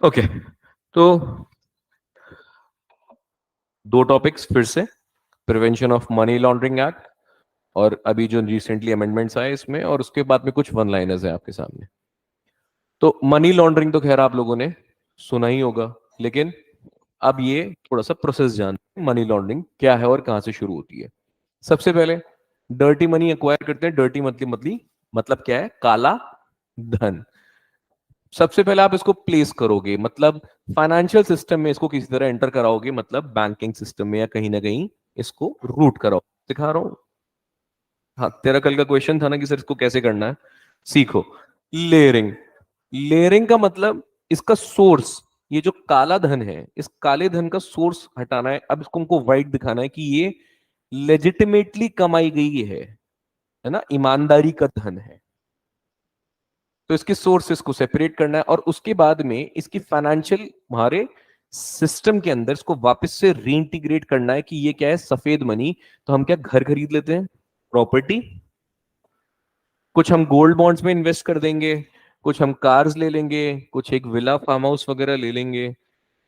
Okay, तो दो topics फिर से, prevention of money laundering act और अभी जो रिसेंटली अमेंडमेंट्स आए इसमें, और उसके बाद में कुछ वन लाइनर्स है आपके सामने। तो मनी लॉन्ड्रिंग तो खैर आप लोगों ने सुना ही होगा, लेकिन अब ये थोड़ा सा प्रोसेस जानते हैं, मनी लॉन्ड्रिंग क्या है और कहां से शुरू होती है। सबसे पहले डर्टी मनी एक्वायर करते हैं। डर्टी मतलब क्या है? काला धन। सबसे पहले आप इसको प्लेस करोगे, मतलब फाइनेंशियल सिस्टम में इसको किसी तरह एंटर कराओगे, मतलब बैंकिंग सिस्टम में या कहीं ना कहीं इसको रूट कराओ। दिखा रहा हूं। हाँ, तेरा कल का क्वेश्चन था ना कि सर इसको कैसे करना है, सीखो। लेयरिंग। लेयरिंग का मतलब इसका सोर्स, ये जो काला धन है, इस काले धन का सोर्स हटाना है। अब इसको हमको वाइट दिखाना है कि ये लेजिटिमेटली कमाई गई है ना, ईमानदारी का धन है। तो इसके सोर्सेस को सेपरेट करना है और उसके बाद में इसकी फाइनेंशियल हमारे सिस्टम के अंदर इसको वापस से रीइंटीग्रेट करना है कि ये क्या है, सफेद मनी। तो हम क्या घर खरीद लेते हैं, प्रॉपर्टी, कुछ हम गोल्ड बॉन्ड्स में इन्वेस्ट कर देंगे, कुछ हम कार्स ले लेंगे, कुछ एक विला फार्म हाउस वगैरह ले लेंगे।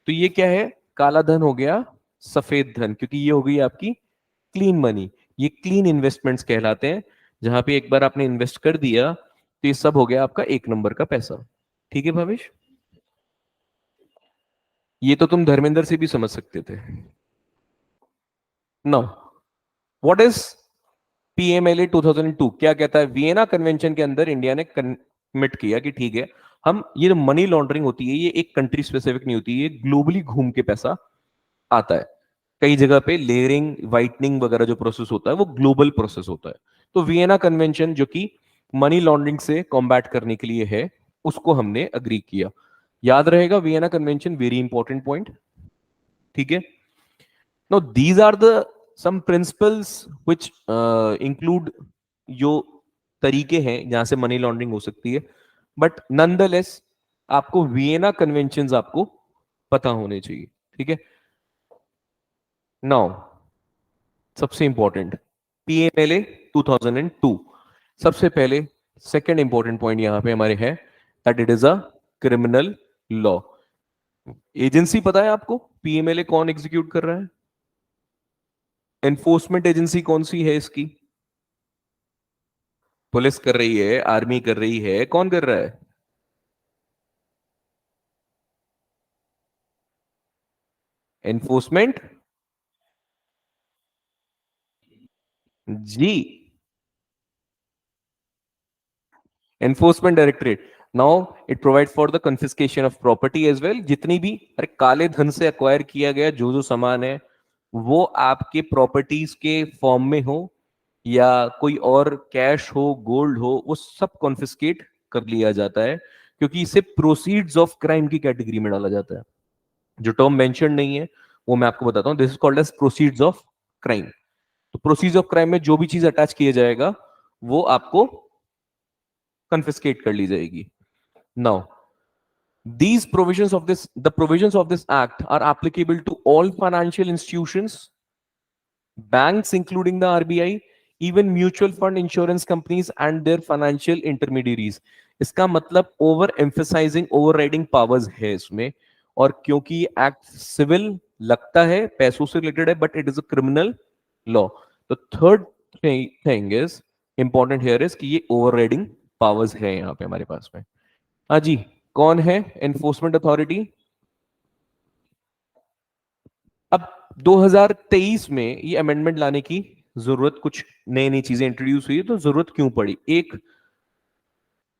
तो ये क्या है, काला धन हो गया सफेद धन, क्योंकि ये हो गई आपकी क्लीन मनी। ये क्लीन इन्वेस्टमेंट्स कहलाते हैं, जहां पे एक बार आपने इन्वेस्ट कर दिया तो ये सब हो गया आपका एक नंबर का पैसा। ठीक है भविष्य, ये तो तुम धर्मेंद्र से भी समझ सकते थे। नो, व्हाट इज पीएमएलए 2002 क्या कहता है? वियना कन्वेंशन के अंदर इंडिया ने कमिट किया कि ठीक है, हम ये जो मनी लॉन्ड्रिंग होती है ये एक कंट्री स्पेसिफिक नहीं होती, ये ग्लोबली घूम के पैसा आता है। कई जगह पे लेयरिंग, वाइटनिंग वगैरह जो प्रोसेस होता है वो ग्लोबल प्रोसेस होता है। तो वियना कन्वेंशन जो कि मनी लॉन्ड्रिंग से कॉम्बैट करने के लिए है, उसको हमने अग्री किया। याद रहेगा Vienna convention, very important point. ठीक है, no these are the some principles which include, जो तरीके हैं जहां से मनी लॉन्ड्रिंग हो सकती है। बट नॉनदलेस आपको वियना कन्वेंशंस आपको पता होने चाहिए। ठीक है, नाउ सबसे इंपॉर्टेंट पीएमएलए 2002। सबसे पहले सेकंड इंपॉर्टेंट पॉइंट यहां पे हमारे है that it is a criminal law. Agency पता है आपको पीएमएलए कौन एग्जीक्यूट कर रहा है? एनफोर्समेंट एजेंसी कौन सी है इसकी? पुलिस कर रही है, आर्मी कर रही है, कौन कर रहा है? एनफोर्समेंट, जी, enforcement directorate. Now it provide for the confiscation of property as well. जितनी भी अरे काले धन से एक्वायर किया गया जो जो सामान है, वो आपके प्रॉपर्टीज के फॉर्म में हो या कोई और कैश हो, गोल्ड हो, वो सब कॉन्फिस्केट कर लिया जाता है, क्योंकि इसे प्रोसीड्स ऑफ क्राइम की कैटेगरी में डाला जाता है। जो टर्म मेंशन नहीं है वो मैं आपको बताता हूं, this is called as proceeds of crime. तो प्रोसीड्स ऑफ क्राइम में जो भी चीज अटैच किया जाएगा वो आपको कन्फिस्केट कर ली जाएगी। Now these provisions of this the provisions of this act are applicable to all financial institutions, banks including the RBI, even mutual fund insurance companies and their financial intermediaries। इसका मतलब over emphasizing overriding powers है इसमें। और क्योंकि act civil लगता है, पैसों से रिलेटेड है, but it is a criminal law. तो third thing is important here is कि ये ओवरराइडिंग पावर्स है यहां पे हमारे पास में। हाँ जी, कौन है एनफोर्समेंट अथॉरिटी? अब 2023 में ये अमेंडमेंट लाने की जरूरत, कुछ नई नई चीजें इंट्रोड्यूस हुई, तो जरूरत क्यों पड़ी? एक,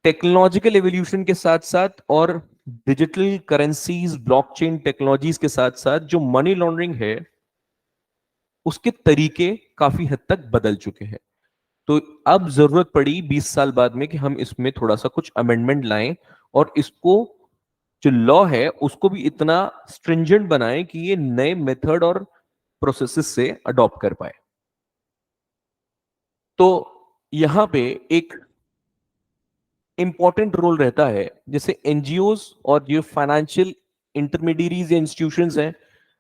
टेक्नोलॉजिकल एवोल्यूशन के साथ साथ और डिजिटल करेंसीज, ब्लॉकचेन टेक्नोलॉजीज के साथ साथ जो मनी लॉन्ड्रिंग है उसके तरीके काफी हद तक बदल चुके हैं। तो अब जरूरत पड़ी 20 साल बाद में कि हम इसमें थोड़ा सा कुछ अमेंडमेंट लाएं और इसको जो लॉ है उसको भी इतना स्ट्रिंजेंट बनाएं कि ये नए मेथड और प्रोसेसेस से अडॉप्ट कर पाए। तो यहां पे एक इंपॉर्टेंट रोल रहता है, जैसे एनजीओज और जो फाइनेंशियल इंटरमीडियरीज या इंस्टीट्यूशंस हैं,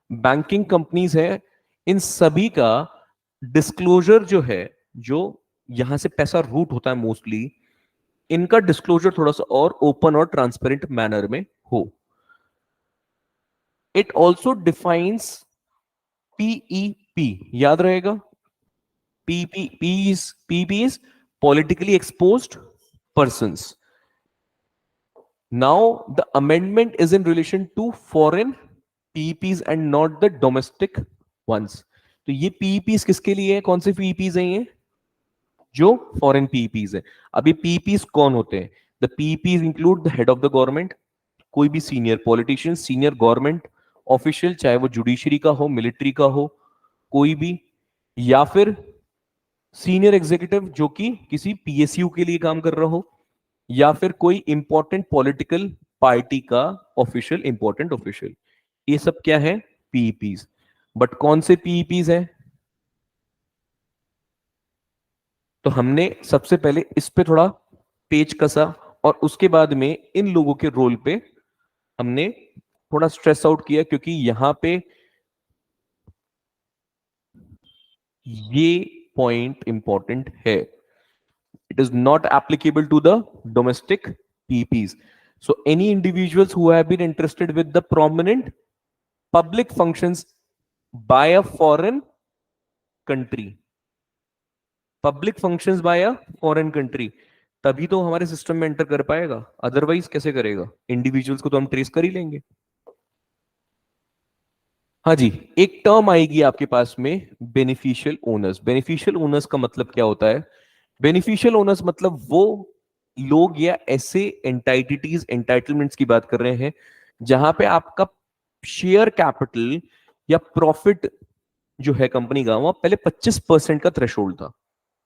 बैंकिंग कंपनीज हैं, इन सभी का डिस्क्लोजर जो है, जो यहां से पैसा रूट होता है मोस्टली, इनका डिस्क्लोजर थोड़ा सा और ओपन और ट्रांसपेरेंट मैनर में हो। इट ऑल्सो डिफाइंस पीईपी, याद रहेगा, PP is politically exposed persons. Now the amendment is in relation to foreign PEPs and not the domestic ones. तो ये PEPs किसके लिए है, कौन से PEPs हैं ये, जो फॉरेन PEPs है. अब ये PEPs कौन होते हैं? The PEPs include the head of the government, कोई भी senior politician, senior government official, चाहे वो जुडिशरी का हो, मिलिट्री का हो, कोई भी, या फिर सीनियर एग्जीक्यूटिव जो कि किसी PSU के लिए काम कर रहा हो, या फिर कोई इंपॉर्टेंट पॉलिटिकल पार्टी का ऑफिशियल, इंपॉर्टेंट ऑफिशियल. ये सब क्या है, पीईपीज. बट कौन से पीईपीज है? तो हमने सबसे पहले इस पे थोड़ा पेच कसा और उसके बाद में इन लोगों के रोल पे हमने थोड़ा स्ट्रेस आउट किया, क्योंकि यहां पे ये पॉइंट इंपॉर्टेंट है. It is not applicable to the domestic PPs. So any individuals who have been interested with the prominent public functions by a foreign country, public functions by a foreign country, तभी तो हमारे system में enter कर पाएगा, otherwise कैसे करेगा? Individuals को तो हम ट्रेस कर ही लेंगे. हाँ जी, एक टर्म आएगी आपके पास में, बेनिफिशियल ओनर्स. बेनिफिशियल ओनर्स का मतलब क्या होता है? बेनिफिशियल ओनर्स मतलब वो लोग या ऐसे एंटाइटीज, एंटाइटलमेंट्स की बात कर रहे हैं जहां पे आपका शेयर कैपिटल या प्रॉफिट जो है कंपनी का, वहां पहले 25% का थ्रेशोल्ड था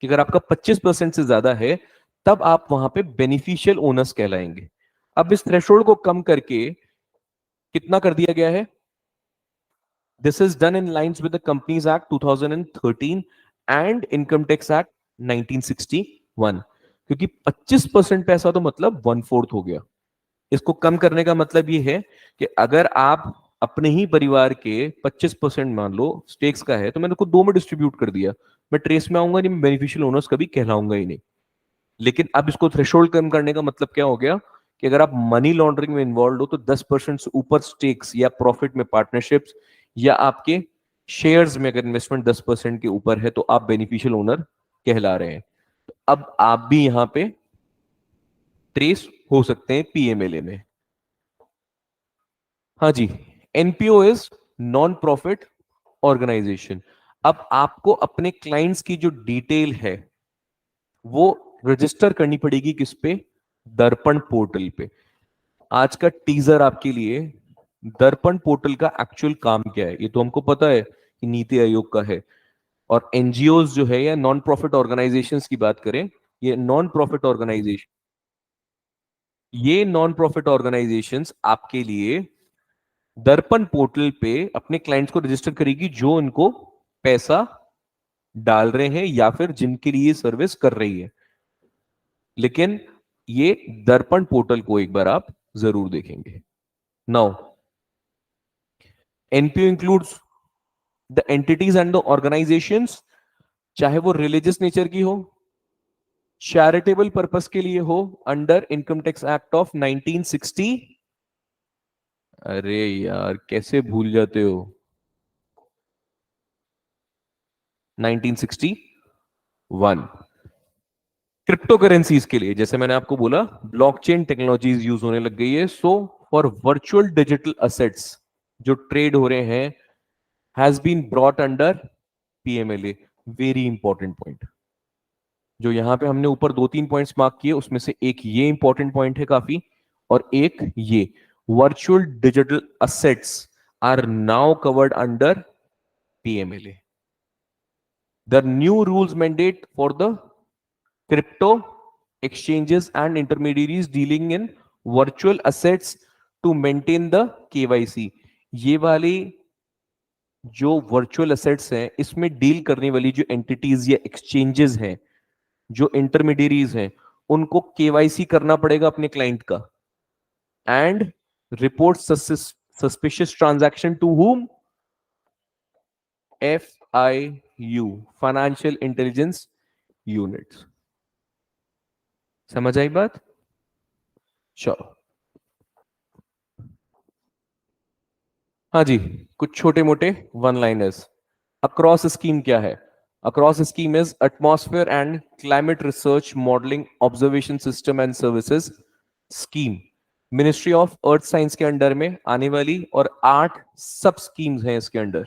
कि अगर आपका 25% से ज्यादा है तब आप वहां पे बेनिफिशियल ओनर्स कहलाएंगे. अब इस थ्रेशोल्ड को कम करके कितना कर दिया गया है? This is done in lines with the Companies Act 2013 and Income Tax Act 1961. क्योंकि 25% पैसा तो मतलब 1/4 हो गया. इसको कम करने का मतलब ये है कि अगर आप अपने ही परिवार के 25% मान लो स्टेक्स का है, तो मैंने उसको 2 में डिस्ट्रीब्यूट कर दिया, मैं ट्रेस में आऊंगा नहीं, मैं बेनिफिशियल ओनर्स कभी कहलाऊंगा ही नहीं. लेकिन अब इसको थ्रेशोल्ड कम करने का मतलब क्या हो गया कि अगर आप मनी लॉन्ड्रिंग में इन्वॉल्व हो तो 10% से ऊपर स्टेक्स या प्रॉफिट में पार्टनरशिप्स या आपके शेयर्स में अगर इन्वेस्टमेंट 10% के ऊपर है तो आप बेनिफिशियल ओनर कहला रहे हैं. तो अब आप भी यहां पे ट्रेस हो सकते हैं पीएमएलए में. हाँ जी, NPO is non profit organisation. अब आपको अपने क्लाइंट्स की जो डिटेल है वो रजिस्टर करनी पड़ेगी किस पे? दर्पण पोर्टल पे. आज का टीजर आपके लिए, दर्पण पोर्टल का एक्चुअल काम क्या है ये तो हमको पता है कि नीति आयोग का है. और एनजीओज जो है या नॉन प्रॉफिट ऑर्गेनाइजेशंस की बात करें, ये नॉन प्रॉफिट ऑर्गेनाइजेशन, ये नॉन प्रॉफिट ऑर्गेनाइजेशंस आपके लिए दर्पण पोर्टल पे अपने क्लाइंट्स को रजिस्टर करेगी जो इनको पैसा डाल रहे हैं या फिर जिनके लिए सर्विस कर रही है. लेकिन ये दर्पण पोर्टल को एक बार आप जरूर देखेंगे. Now NPO includes the entities and the organisations, चाहे वो रिलीजियस नेचर की हो, चैरिटेबल पर्पस के लिए हो, under income tax act of 1960. अरे यार कैसे भूल जाते हो, 1961. क्रिप्टो करेंसीज के लिए, जैसे मैंने आपको बोला, ब्लॉकचेन टेक्नोलॉजीज यूज होने लग गई है. So for virtual digital assets जो ट्रेड हो रहे हैं has been brought under PMLA. Very important point. जो यहां पे हमने ऊपर 2-3 पॉइंट्स मार्क किए उसमें से एक ये इंपॉर्टेंट पॉइंट है काफी, और एक ये virtual digital assets are now covered under PMLA. The new rules mandate for the crypto exchanges and intermediaries dealing in virtual assets to maintain the KYC. ये वाली जो वर्चुअल एसेट्स हैं इसमें डील करने वाली जो एंटिटीज या एक्सचेंजेस हैं, जो इंटरमीडियरीज हैं, उनको केवाईसी करना पड़ेगा अपने क्लाइंट का. And report suspicious transaction to whom? FIU, financial intelligence unit. समझ आई बात? चलो. हाँ जी, कुछ छोटे मोटे वन लाइनर्स। अक्रॉस स्कीम क्या है? ACROSS scheme is atmosphere and climate research modelling observation system and services scheme. Ministry of earth science के अंडर में आने वाली और 8 सब स्कीम्स हैं इसके अंडर।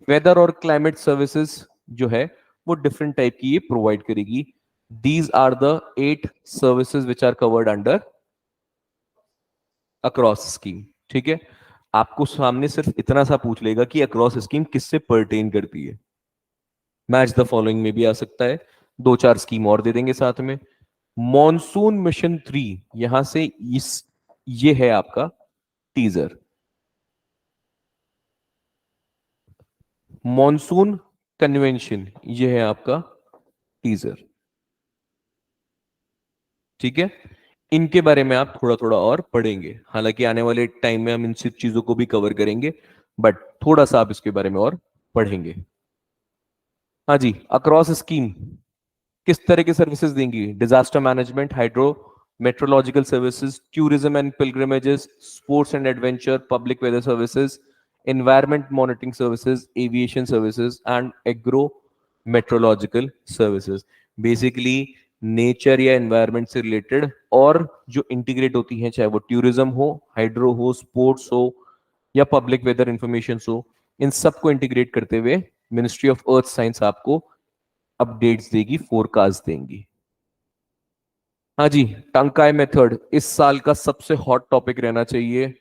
वेदर और क्लाइमेट सर्विसेज जो है वो डिफरेंट टाइप की ये प्रोवाइड करेगी। These are the 8 services which are covered under ACROSS scheme. ठीक है, आपको सामने सिर्फ इतना सा पूछ लेगा कि अक्रॉस स्कीम किससे पर्टेन करती है। मैच द फॉलोइंग में भी आ सकता है, 2-4 स्कीम और दे देंगे साथ में। मॉनसून मिशन 3, यहां से इस ये है आपका टीजर। मॉनसून कन्वेंशन, ये है आपका टीजर। ठीक है, इनके बारे में आप थोड़ा थोड़ा और पढ़ेंगे, हालांकि आने वाले टाइम में हम इन सब चीजों को भी कवर करेंगे, बट थोड़ा सा आप इसके बारे में और पढ़ेंगे। हाँ जी, अक्रॉस स्कीम किस तरह की सर्विसेज देंगी? Disaster management, hydro metrological services, tourism and pilgrimages, sports and adventure, public weather services, environment monitoring services, aviation services and agro metrological services. Basically nature या एनवायरमेंट से रिलेटेड और जो इंटीग्रेट होती हैं, चाहे वो टूरिज्म हो, हाइड्रो हो, स्पोर्ट्स हो या पब्लिक वेदर इंफॉर्मेशन हो, इन सबको इंटीग्रेट करते हुए मिनिस्ट्री ऑफ अर्थ साइंस आपको अपडेट्स देगी, फोरकास्ट देंगी। हाँ जी, टंकाई मेथड इस साल का सबसे हॉट टॉपिक रहना चाहिए।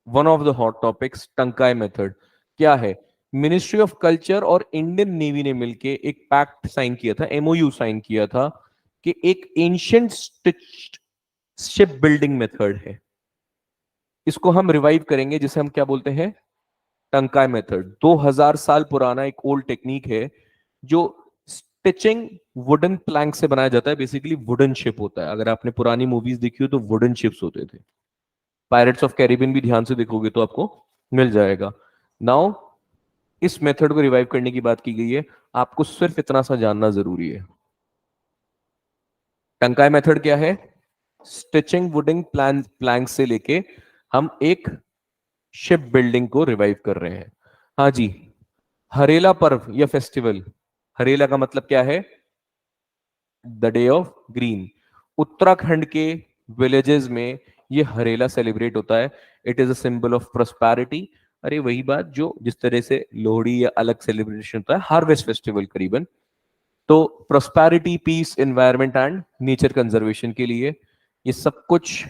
One of the hot topics टंकाई मेथड क्या है? मिनिस्ट्री ऑफ कल्चर और इंडियन नेवी ने मिलकर एक पैक्ट साइन किया था, एमओयू साइन किया था कि एक ancient stitched ship building method है, इसको हम रिवाइव करेंगे, जिसे हम क्या बोलते हैं? टंकाई मेथड। 2000 साल पुराना एक ओल्ड टेक्निक है जो स्टिचिंग वुडन प्लैंक से बनाया जाता है। बेसिकली वुडन शिप होता है, अगर आपने पुरानी मूवीज देखी हो तो वुडन शिप्स होते थे। पायरेट्स ऑफ कैरिबियन भी ध्यान से देखोगे तो आपको मिल जाएगा। नाउ इस मेथड को रिवाइव करने की बात की गई है, आपको सिर्फ इतना सा जानना जरूरी है। टंकाई मेथड क्या है? स्टिचिंग वुडन प्लैंक से लेके हम एक शिप बिल्डिंग को रिवाइव कर रहे हैं। हाँ जी, हरेला पर्व या फेस्टिवल, हरेला का मतलब क्या है? The day of green. Uttarakhand के विलेजेस में ये हरेला सेलिब्रेट होता है। It is a symbol of prosperity. अरे वही बात जो जिस तरह से लोहड़ी या अलग सेलिब्रेशन होता है, हार्वेस्ट फेस्टिवल करीबन, तो prosperity, peace, environment and nature conservation के लिए ये सब कुछ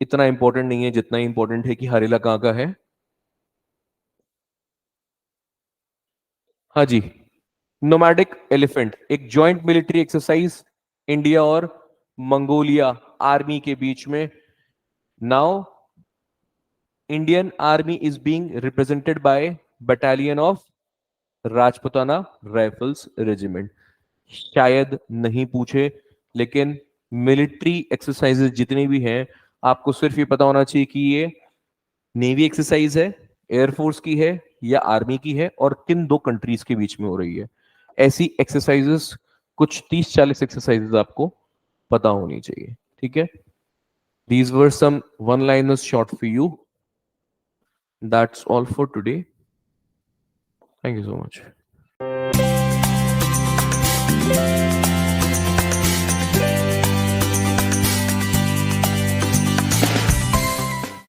इतना इंपॉर्टेंट नहीं है जितना इंपॉर्टेंट है कि हरेला कहाँ का है। हाँ जी, नोमैडिक एलिफेंट एक जॉइंट मिलिट्री एक्सरसाइज इंडिया और मंगोलिया आर्मी के बीच में। Now Indian army is being represented by battalion of Rajputana rifles regiment. शायद नहीं पूछे, लेकिन मिलिट्री एक्सरसाइजेज जितनी भी हैं, आपको सिर्फ ये पता होना चाहिए कि ये नेवी एक्सरसाइज है, एयरफोर्स की है या आर्मी की है, और किन दो कंट्रीज के बीच में हो रही है। ऐसी एक्सरसाइजेस कुछ 30-40 एक्सरसाइजेस आपको पता होनी चाहिए। ठीक है, these were some one liners short for you. That's all for today. Thank you so much.